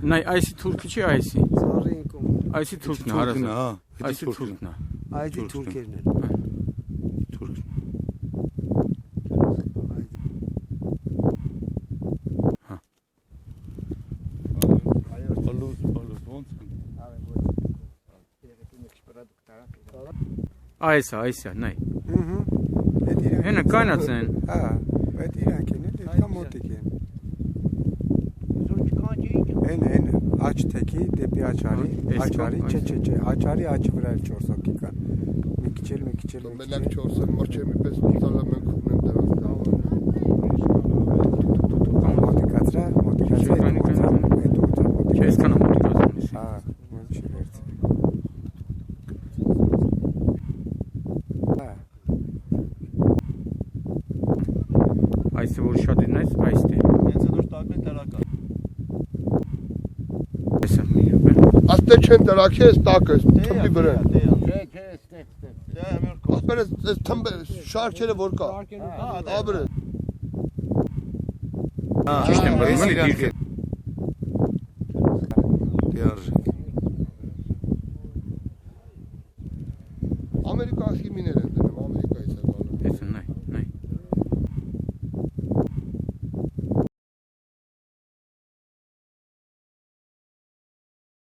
Նայ, այսի թուրքը չի այսի։ Սարին կոմ։ Այսի թուրքն է, հարազատ։ Այսի թուրքն է։ Այդի թուրքերն են։ Թուրքն։ Այսա, նայ։ Հենը կանացեն։ Հա, այդ իրանքին է, դա մոտիկ է։ Են աչ թեքի դեպի աչարի, չէ, աչարի աչի վրա 4 հոգի կան։ Մի քիչ էլ։ Մենակ 4 են, մորչե մի պես ցալա մենք ունենք դրանց դավը։ Մոտիկացրա, Չէ, այսքան մոտիկացում է։ Հա, չի վերցի։ Այսը որ շատ են, այս է։ Հենց դուր տակն է դրական։ Այսը։ Աստե չեն դրակի էս տակը, թմբի վրա։ Չէ, Ասպեր էս թմբը շարքերը որ կա։ Աբրը։ Ճիշտ եմ բերում, էլի դիրքը։ Դիարժե։